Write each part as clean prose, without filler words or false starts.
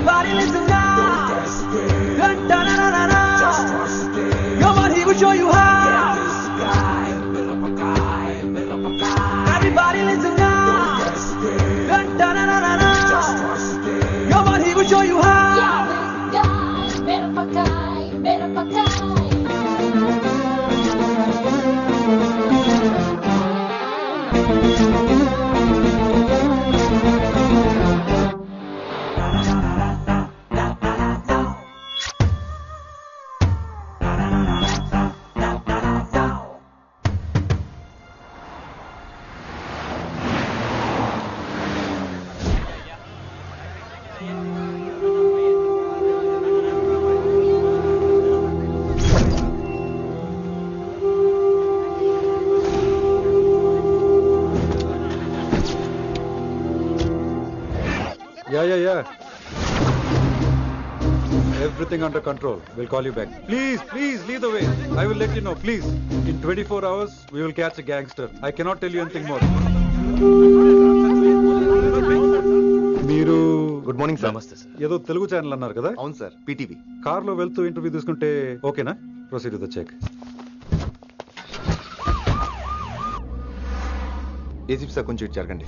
Everybody listen now. Dun, dun, dun, dun, dun. Just trust it. Come on, he will show you how. Get this guy, build up a guy, build up a guy. Everybody listen now. Dun, dun, dun, dun, dun. Just trust it. Come on, he will show you how. Yeah, this guy, build up a guy, build up a guy. Yeah. Everything under control. We'll call you back. Please, lead the way. I will let you know, please. In 24 hours, we will catch a gangster. I cannot tell you anything more. మీరు good morning sir. నమస్తే sir. ఏదో Telugu channel అన్నారు కదా? అవును sir, PTV. కార్లో వెళ్తూ interview తీసుకుంటే ఓకేనా? Proceed with the check. ACP sir కొంచెం ఇటు జరగండి.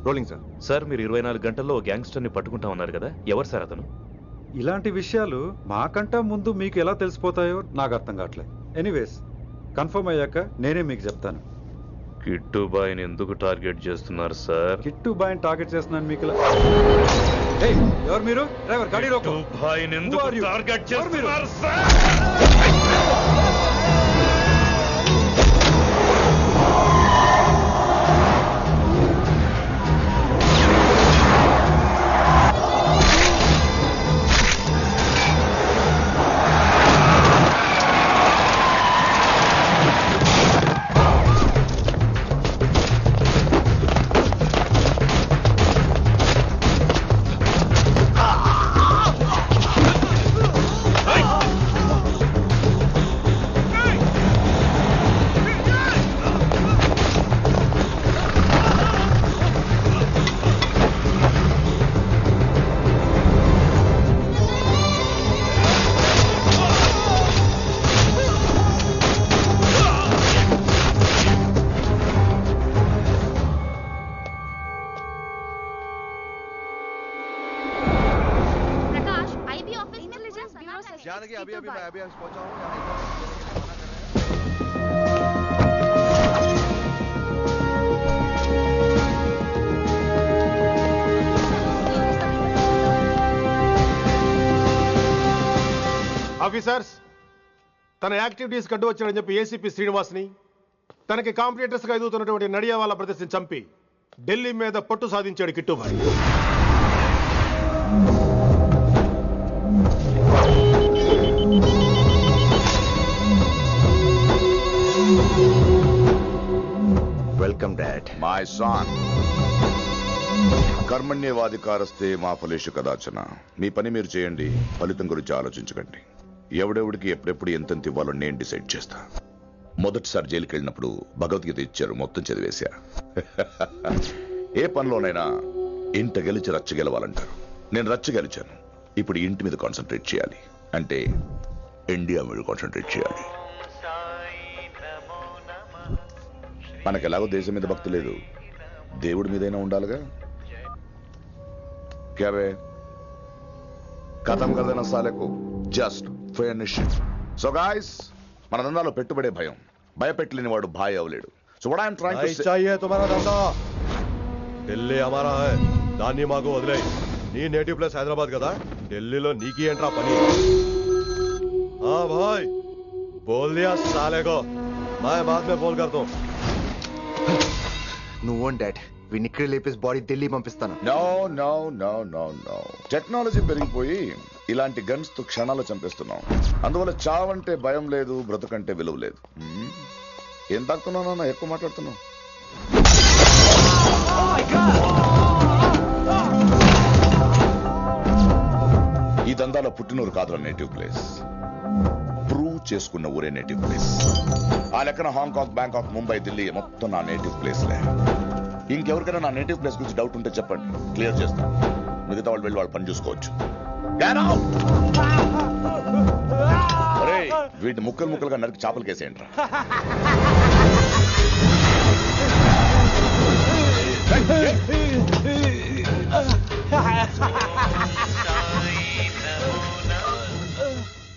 Rolling sir. సార్ మీరు 24 గంటల్లో గ్యాంగ్స్టర్ని పట్టుకుంటా ఉన్నారు కదా, ఎవరు సార్ అతను? ఇలాంటి విషయాలు మాకంటా ముందు మీకు ఎలా తెలిసిపోతాయో నాకు అర్థం కావట్లేదు. ఎనీవేస్ కన్ఫర్మ్ అయ్యాక నేనే మీకు చెప్తాను. కిట్టు బాయ్ని ఎందుకు టార్గెట్ చేస్తున్నారు సార్? కిట్టు బాయ్ని టార్గెట్ చేస్తున్నాను మీకు. ఎవరు మీరు? డ్రైవర్ గాడి రోకో. కిట్టు బాయ్ని ఎందుకు టార్గెట్ చేస్తున్నారు సార్? अभी पहुंचा हूं। ఆఫీసర్స్, తన యాక్టివిటీస్ కడ్డు వచ్చాడని చెప్పి ఏసీపీ శ్రీనివాస్ని, తనకి కాంపిటీటర్స్గా ఎదుగుతున్నటువంటి నడియావాల ప్రదర్శిని చంపి ఢిల్లీ మీద పట్టు సాధించాడు Kittubhai. Welcome dad. My son, కర్మణ్యేవాధికారస్తే మా ఫలేషు కదాచన. మీ పని మీరు చేయండి, ఫలితం గురించి ఆలోచించకండి. ఎవడెవడికి ఎప్పుడెప్పుడు ఎంతెంత ఇవ్వాలో నేను డిసైడ్ చేస్తా. మొదటిసారి జైలుకి వెళ్ళినప్పుడు భగవద్గీత ఇచ్చారు, మొత్తం చదివేశా. ఏ పనిలోనైనా ఇంట గెలిచి రచ్చ గెలవాలంటారు. నేను రచ్చ గెలిచాను. ఇప్పుడు ఇంటి మీద కాన్సన్ట్రేట్ చేయాలి, అంటే ఇండియా మీద కాన్సన్ట్రేట్ చేయాలి. మనకెలాగో దేశం మీద భక్తి లేదు, దేవుడి మీదైనా ఉండాలిగా. క్యాబే ఖతం కదన సాలకు జస్ట్ ఫినిష్. సో గాయ్స్, మన దందాలో పెట్టుబడే భయం. భయపెట్టలేని వాడు భాయ్ అవలేడు. So what I am trying to say, चाहिए तुम्हारा धंधा, ఢిల్లీ हमारा है. దాన్ని మాకు వదిలేయ్. నీ నేటివ్ ప్లేస్ హైదరాబాద్ కదా, ఢిల్లీలో నీకి ఏంట్రా పని? हाँ भाई, बोल दिया साले को, मैं बाद में बोल करता हूँ. నువ్వు డాడ్, వీడిని ఇక్కడ లేపేసి బాడీ ఢిల్లీ పంపిస్తాను. No no no no no. Technology పెరిగిపోయి ఇలాంటి గన్స్ తో క్షణాలు చంపేస్తున్నాం. అందువల్ల చావంటే భయం లేదు, బ్రతుకంటే విలువ లేదు. ఏం తాకుతున్నావు నాన్న, ఎక్కువ మాట్లాడుతున్నావు. ఈ దందాలో పుట్టినూరు కాదురా నేటివ్ ప్లేస్, ప్రూవ్ చేసుకున్న ఊరే నేటివ్ ప్లేస్. ఆ లెక్కన హాంకాంగ్, బ్యాంకాక్, ముంబై, ఢిల్లీ మొత్తం నా నేటివ్ ప్లేస్లే. ఇంకెవరికైనా నా నేటివ్ ప్లేస్ గురించి డౌట్ ఉంటే చెప్పండి, క్లియర్ చేస్తాను. మిగతా వాళ్ళు వెళ్ళి వాళ్ళ పని చూసుకోవచ్చు. Get out! ఒరేయ్, వీటిని ముక్కలు ముక్కలుగా నరికి చేపలు కేసేయండి రా.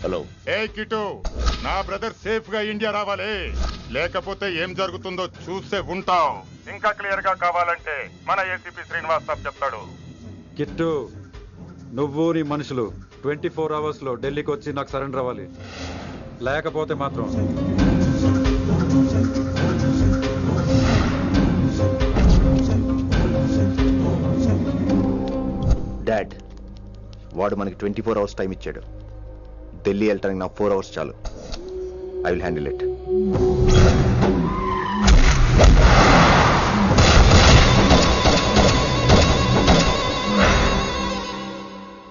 హలో, ఏ కిటు, నా బ్రదర్ సేఫ్ గా ఇండియా రావాలి, లేకపోతే ఏం జరుగుతుందో చూసే ఉంటావు. ఇంకా క్లియర్ గా కావాలంటే మన ఏసీపీ శ్రీనివాస్ సాబ్ చెప్తాడు. కిట్టు, నువ్వు నీ మనుషులు 24 hours లో ఢిల్లీకి వచ్చి నాకు సరెండర్ అవ్వాలి. లేకపోతే మాత్రం డాడ్, వాడు మనకి 24 hours టైం ఇచ్చాడు. ఢిల్లీ వెళ్ళటానికి నాకు 4 hours చాలు. I will handle it.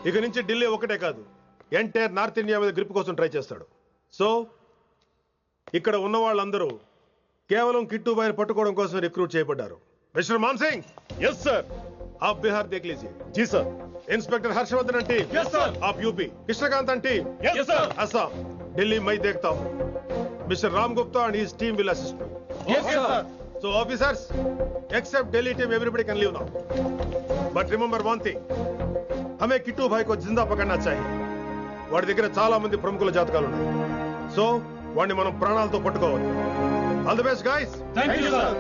ఇక నుంచి ఢిల్లీ ఒకటే కాదు, ఎంటైర్ నార్త్ ఇండియా మీద గ్రిప్ కోసం ట్రై చేస్తాడు. సో ఇక్కడ ఉన్న వాళ్ళందరూ కేవలం కిట్టుబాయిని పట్టుకోవడం కోసం రిక్రూట్ చేయబడ్డారు. Mister Man Singh, yes sir. आप बिहार देख लीजिए. जी sir. Inspector Harshvardhan team, yes sir. आप UP. Krishnakant team, yes sir. Assam. Delhi मैं देखता हूँ. Mister Ram Gupta and his team will assist me. Yes sir. So officers, except Delhi team, everybody can leave now. But remember one thing, हमें किट्टू भाई को जिंदा पकड़ना चाहिए. వాడి దగ్గర చాలా మంది ప్రముఖుల జాతకాలు ఉన్నాయి. సో వాడిని మనం ప్రాణాలతో పట్టుకోవాలి. All the best guys. Thank you sir.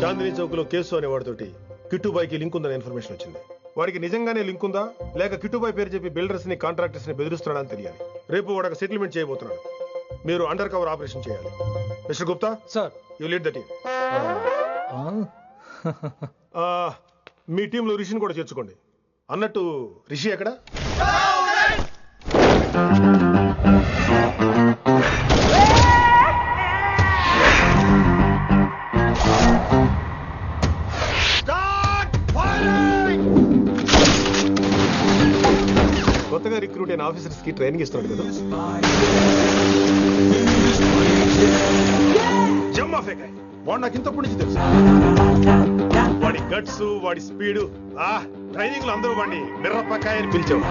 Chandni Chowk లో కేసు అనే వాడితోటి కిట్టుబాయికి లింక్ ఉందని ఇన్ఫర్మేషన్ వచ్చింది. వాడికి నిజంగానే లింక్ ఉందా లేక కిట్టుబాయి పేరు చెప్పి బిల్డర్స్ ని కాంట్రాక్టర్స్ ని బెదిరిస్తున్నాడని తెలియాలి. రేపు వాడు ఒక సెటిల్మెంట్ చేయబోతున్నాడు. మీరు అండర్ కవర్ ఆపరేషన్ చేయాలి. Mister Gupta sir, you lead the team. మీ టీంలో రిషిని కూడా చేర్చుకోండి. అన్నట్టు రిషి ఎక్కడ? కొత్తగా రిక్రూట్ అయిన ఆఫీసర్స్ కి ట్రైనింగ్ ఇస్తున్నాడు కదా. జమ్మా ఫేకాయ్, వాడు నాకు ఇంతప్పటి నుంచి తెలుసు. వాడి గట్స్, వాడి స్పీడు, ట్రైనింగ్ లో అందరూ వాడిని మిర్రపకాయ అని పిలిచాడు.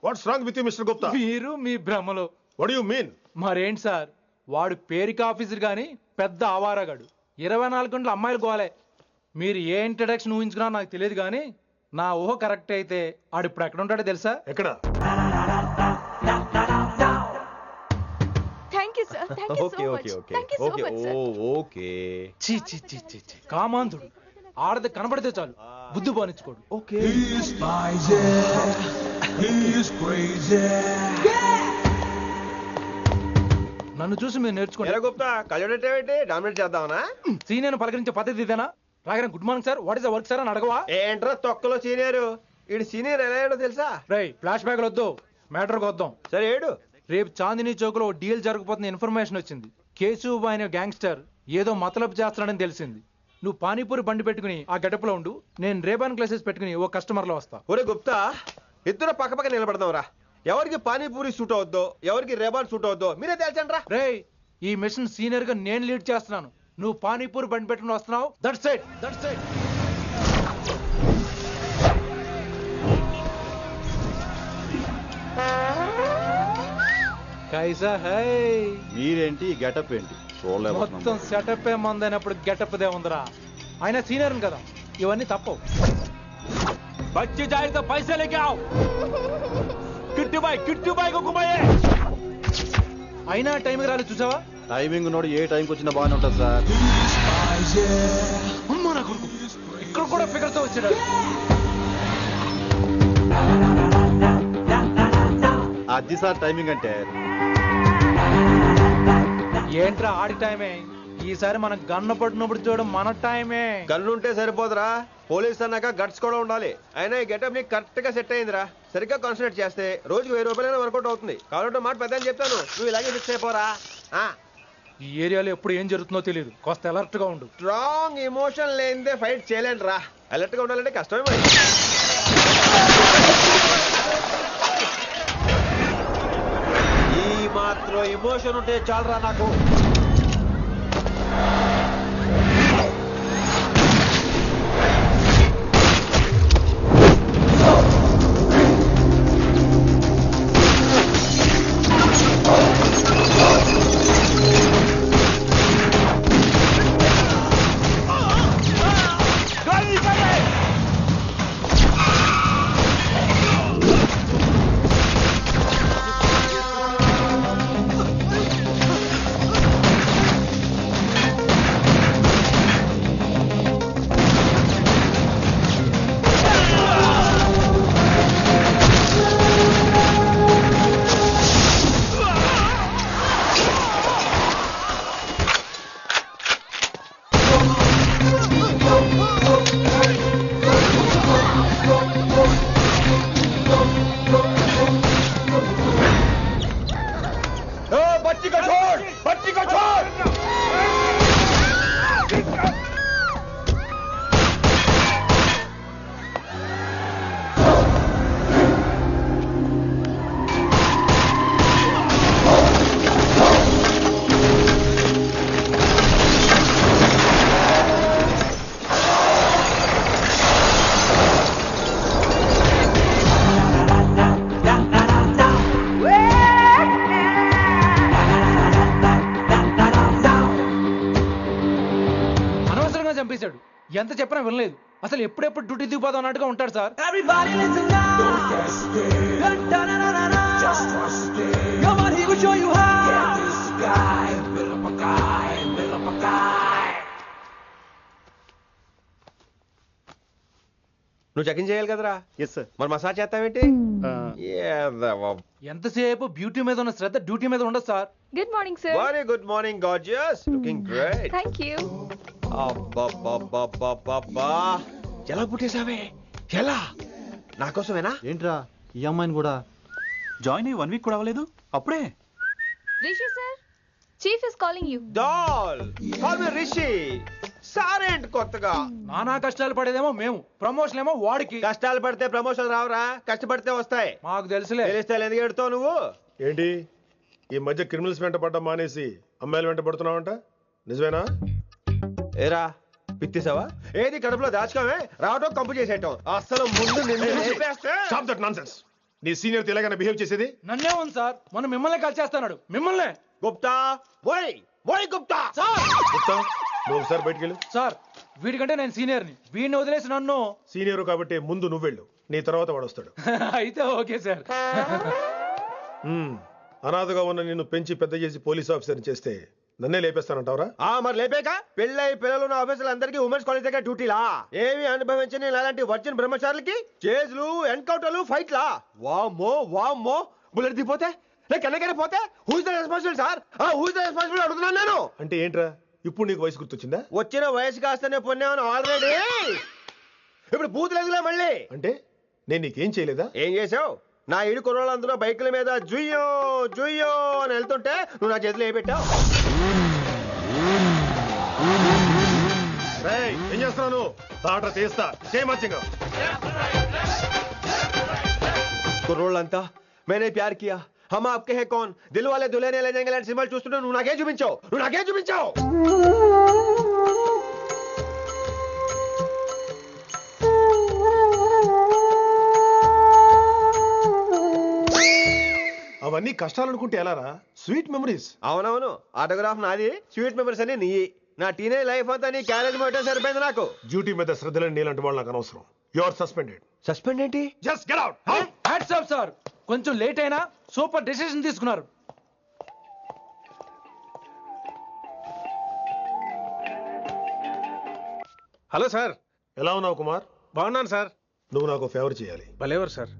What's wrong with you mister Gupta? మీరు మీ భ్రమలో. What you mean? మరేంటి సార్, వాడు పేరుకి ఆఫీసర్ గాని పెద్ద ఆవారగాడు. 24 గంటలు అమ్మాయిలు గోలే. మీరు ఏ ఇంట్రడక్షన్ ఊహించుకున్నా నాకు తెలియదు కానీ నా ఊహ కరెక్ట్ అయితే ఆడు ఇప్పుడు ఎక్కడ ఉంటాడో తెలుసా? ఎక్కడ? Thank you sir. Thank you so much. Thank you so much sir. Okay. చీ చీ చీ చీ చీ, కామాంధుడు. ఆడది కనబడితే చాలు బుద్ధి బానించుకోడు. ఓకే. నన్ను చూసి మీరు నేర్చుకోండి. గుప్తా కళ్ళేంటి డామినేట్ చేద్దామనా? సీనియర్ పలకరించే పద్ధతి ఇదేనా? రాగానే good morning sir, what is the work sir అని అడగవా? ఏంట్రా తొక్కలో సీనియర్? ఈడు సీనియర్ ఎలా ఏడో తెలుసా? రై, ఫ్లాష్ బ్యాక్ వద్దు, మ్యాటర్కి వద్దాం. సరే ఏడు. రేపు చాందినీ చౌక్ లో డీల్ జరగబోతున్న ఇన్ఫర్మేషన్ వచ్చింది. కేశవ్ అనే గ్యాంగ్స్టర్ ఏదో మతలబు చేస్తున్నాడని తెలిసింది. నువ్వు పానీపూరి బండి పెట్టుకుని ఆ గడపలో ఉండు, నేను రేబాన్ క్లాసెస్ పెట్టుకుని ఓ కస్టమర్ లో వస్తా. ఒరే గుప్తా, ఇద్దరు పక్క పక్క నిలబడదాంరా. ఎవరికి పానీపూరి సూట్ అవుద్దో, ఎవరికి రేబాన్ సూట్ అవుద్దో మీరే తేల్చండి రా. రే, ఈ మిషన్ సీనియర్ గా నేను లీడ్ చేస్తున్నాను. నువ్వు పానీపూరి బండి పెట్టుకుని వస్తున్నావు. That side, that side. కైసా హై? మీరేంటి గెటప్ ఏంటి? మొత్తం సెటప్ ఏమందైనప్పుడు గెటప్ దే ఉందరా. ఆయన సీనియర్ కదా, ఇవన్నీ తప్పవు. బచ్చి జాయితో పైసా లేకే ఆవ్. కిట్టుబాయ్ కుక్కుబాయే. అయినా టైంకి రాలేదు చూసావా? టైమింగ్ నోడు ఏ టైంకి వచ్చినా బాగానే ఉంటుంది సార్. అమ్మా నా కొడుకు, ఇక్కడ కూడా ఫిగర్తో వచ్చాడు. అది సార్ టైమింగ్ అంటే. ఏంట్రా ఆడి టైమే? ఈసారి మనం గన్ను పట్టినప్పుడు చూడడం మన టైమే. గన్ను ఉంటే సరిపోదురా, పోలీస్ అన్నాక గట్స్ కూడా ఉండాలి. అయినా ఈ గెటప్ నీకు కరెక్ట్ గా సెట్ అయిందిరా. సరిగ్గా కాన్సన్ట్రేట్ చేస్తే రోజుకి 1000 రూపాయలైనా వర్కౌట్ అవుతుంది. కాబట్టి మాట పెద్ద అని చెప్తాను, నువ్వు ఇలాగే ఫిక్స్ అయిపోరా. ఈ ఏరియాలో ఎప్పుడు ఏం జరుగుతుందో తెలియదు, కాస్త అలర్ట్ గా ఉండు. స్ట్రాంగ్ ఎమోషన్ లేనిదే ఫైట్ చేయలేండి రా. అలర్ట్ గా ఉండాలంటే కష్టమే మరి. ఈ మాత్రం ఎమోషన్ ఉంటే చాలరా నాకు. ఎంత చెప్పినా వినలేదు. అసలు ఎప్పుడెప్పుడు డ్యూటీ దిగిపోదాం అన్నట్టుగా ఉంటాడు sir. Everybody listen now. Don't hesitate. Dun-dun-dun-dun-dun. Just trust it. Come on, he will show you how. Get this guy, build up a guy, build up a guy. నువ్వు చెకింగ్ చేయాలి కదరా? Yes sir. మరి massage చేస్తావేంటి? ఎంతసేపు beauty మీద ఉన్న శ్రద్ధ duty మీద ఉండదు sir. Good morning sir. Very good morning gorgeous, looking great. Thank you. అబ్బబ్బబ్బబ్బబ్బా, ఎలా పుట్టేశావే? ఎలా? నా కోసమేనా? ఏంట్రా ఈ అమ్మాయిని కూడా జాయిన్ అయ్యి 1 వీక్ కూడా అవ్వలేదు అప్పుడే. Rishi sir, chief is calling you. Doll call me Rishi. సారేంటి కొత్తగా? నానా కష్టాలు పడేదేమో మేము, ప్రమోషన్ ఏమో వాడికి. కష్టాలు పడితే ప్రమోషన్ రావురా, కష్టపడితే వస్తాయి. మాకు తెలుసులే. తెలిస్తే ఎందుకు ఎడుతావు నువ్వు? ఏంటి ఈ మధ్య క్రిమినల్స్ వెంట పడ్డం మానేసి అమ్మాయిలు వెంట పడుతున్నావంట, నిజమేనా? ఏరా పిత్తిసావా? ఏది కడుపులో దాచుకోవే, రావటం కంపు చేసేయటం. అసలు ముందు నిన్ను లేపేస్తే. Stop that nonsense. నీ సీనియర్ ఎలాగైనా బిహేవ్ చేసేది? నన్నే ఉంది సార్, మొన్న మిమ్మల్ని కాల్ చేస్తున్నాడు. మిమ్మల్ని గుప్తా ఓయ్ ఓయ్ గుప్తా. గుప్తా, నువ్వు ఒకసారి బయటికి వెళ్ళు. సార్ వీడికంటే నేను సీనియర్ని, వీడిని వదిలేసి నన్ను. సీనియర్ కాబట్టి ముందు నువ్వు వెళ్ళు, నీ తర్వాత వాడు వస్తాడు. అయితే ఓకే సార్. అనాథగా ఉన్న నిన్ను పెంచి పెద్ద చేసి పోలీస్ ఆఫీసర్ చేస్తే నన్నే లేపేస్తానంటావరా? మరి లేపాక పెళ్ళై పిల్లలు ఉన్న ఆఫీసులు అందరికీ ఉమెన్స్ కాలేజ్ దగ్గర డ్యూటీలా? ఏమి అనుభవించని అలాంటి వర్జిన్ బ్రహ్మచారులకి చేజ్లు, ఎన్కౌంటర్లు, ఫైట్లా? వామ్మో వామ్మో, బుల్లెట్ దిగిపోతే కన్నకైనా పోతే who is the responsible sir? Who is the responsible అడుగుతున్నాను నేను. అంటే ఏంట్రా ఇప్పుడు నీకు వయసు గుర్తొచ్చిందా? వచ్చిన వయసు కాస్తనే పొన్నాను ఆల్రెడీ. ఇప్పుడు బూతులేదులే మళ్ళీ. అంటే నేను నీకేం చేయలేదా? ఏం చేసావు? నా ఇడు కుర్రోళ్ళందరూ బైకుల మీద జుయ్యో జుయ్యో అని వెళ్తుంటే నువ్వు నా చేతిలో ఏ పెట్టావు? ఏం చేస్తున్నాను? తాట తీస్తా చేయమచ్చంగా. కుర్రోళ్ళంతా మేనే ప్యార్ కియా, హమ్ ఆప్కే హై కౌన్, దిల్ వాలే దుల్హనియా లే జాయేంగే లాంటి సినిమాలు చూస్తుంటే నువ్వు నాకేం చూపించావు? నువ్వు నాకేం చూపించావు? అవన్నీ కష్టాలు అనుకుంటే ఎలారా? Sweet memories. అవునవును, ఆటోగ్రాఫ్ నాది, స్వీట్ మెమరీస్ అని నీ. నా టీనేజ్ లైఫ్ అంతా నీ క్యారేజ్ మొట్టే సరిపోయింది నాకు. డ్యూటీ మీద శ్రద్ధలేని నీలాంటి వాళ్ళు నాకు అనవసరం. You are suspended. సస్పెండ్ ఏంటి? Just get out. Hats off sir, కొంచెం లేట్ అయినా సూపర్ డెసిషన్ తీసుకున్నారు. Hello sir. ఎలా ఉన్నావు కుమార్? బాగున్నాను సార్. నువ్వు నాకు ఫేవర్ చేయాలి. భలేవారు సార్.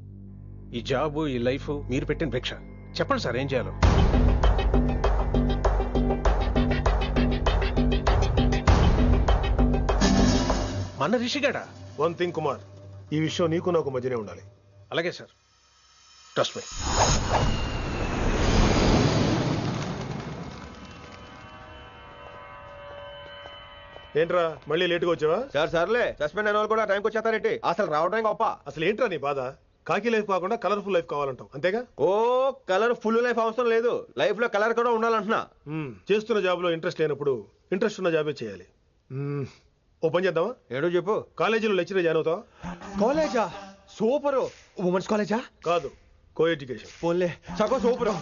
ఈ జాబు, ఈ లైఫ్ మీరు పెట్టిన భిక్ష. చెప్పండి సార్ ఏం చేయాలో. మన రిషిగాడా? వన్ థింగ్ కుమార్, ఈ విషయం నీకు నాకు మధ్యనే ఉండాలి. అలాగే సార్, ట్రస్ట్ మీ. ఏంట్రా మళ్ళీ లేటుగా వచ్చావా? సార్ సర్లే, సస్పెండ్ అయిన వాళ్ళు కూడా టైంకి వచ్చేస్తారేంటి? అసలు రావడానికి గొప్ప. అసలు ఏంట్రా నీ బాధ? కాకి లైఫ్ కాకుండా కలర్ఫుల్ లైఫ్ కావాలంటావు, అంతేగా? ఓ కలర్ ఫుల్ లైఫ్ అవసరం లేదు, లైఫ్ లో కలర్ కూడా ఉండాలంటున్నా. చేస్తున్న జాబ్ లో ఇంట్రెస్ట్ లేనప్పుడు ఇంట్రెస్ట్ ఉన్న జాబే చేయాలి. ఓ పని చేద్దామా? ఏడో చెప్పు. కాలేజీలో లెక్చరర్ జాయిన్ అవుతావా? కాలేజా? సూపర్. ఉమెన్స్ కాలేజా? కాదు, కో ఎడ్యుకేషన్. పోన్లే, సగం సూపర్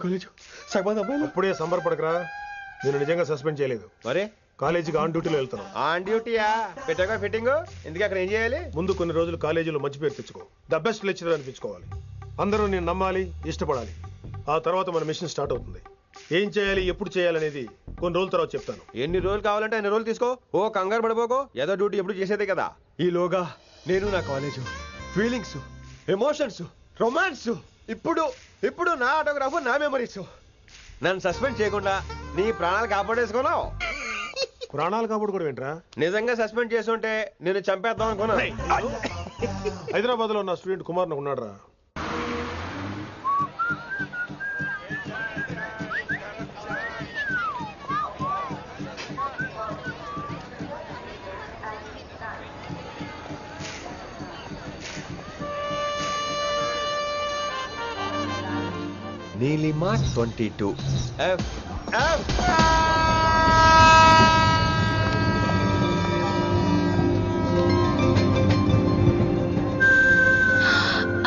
కాలేజ్. సగం అమ్మాయిలు. అప్పుడే సంబరపడకరా, నేను నిజంగా సస్పెండ్ చేయలేదు. మరే కాలేజీకి ఆన్ డ్యూటీలో వెళ్తున్నాను. ఆన్ డ్యూటీయా? పెట్టాగా ఫిట్టింగ్. ఎందుకు అక్కడ ఏం చేయాలి? ముందు కొన్ని రోజులు కాలేజీలో మంచి పేరు తెచ్చుకో, ద బెస్ట్ లెక్చరర్ అనిపించుకోవాలి. అందరూ నేను నమ్మాలి, ఇష్టపడాలి. ఆ తర్వాత మన మిషన్ స్టార్ట్ అవుతుంది. ఏం చేయాలి, ఎప్పుడు చేయాలనేది కొన్ని రోజుల తర్వాత చెప్తాను. ఎన్ని రోజులు కావాలంటే అన్ని రోజులు తీసుకో. ఓ కంగారు పడిపోకో, ఏదో డ్యూటీ ఎప్పుడు చేసేదే కదా. ఈలోగా నేను నా కాలేజు, ఫీలింగ్స్, ఎమోషన్స్, రొమాన్స్, ఇప్పుడు నా ఆటోగ్రాఫ్, నా మెమరీస్. నన్ను సస్పెండ్ చేయకుండా నీ ప్రాణాలు కాపాడేసుకున్నావు. ప్రాణాలు కాపాడు కూడా ఏంట్రా? నిజంగా సస్పెండ్ చేస్తుంటే నేను చంపేద్దాం అనుకున్నా. హైదరాబాద్ లో నా స్టూడెంట్ కుమార్ ఉన్నాడు రా. నీలిమా 22 F.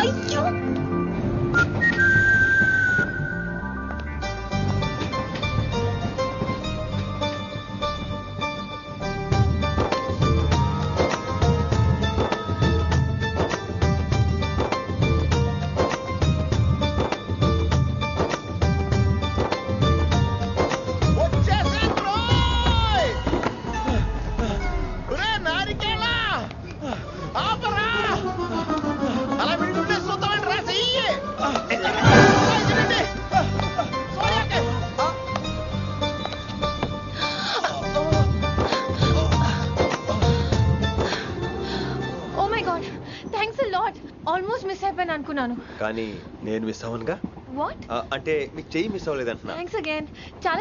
అయ్యో, ఆల్మోస్ట్ మిస్ అయిపోయాను అనుకున్నాను. కానీ నేను మిస్ అవ్వనుగా. వాట్? అంటే మీకు చెయ్యి మిస్ అవ్వలేదంటున్నా. Thanks again. చాలా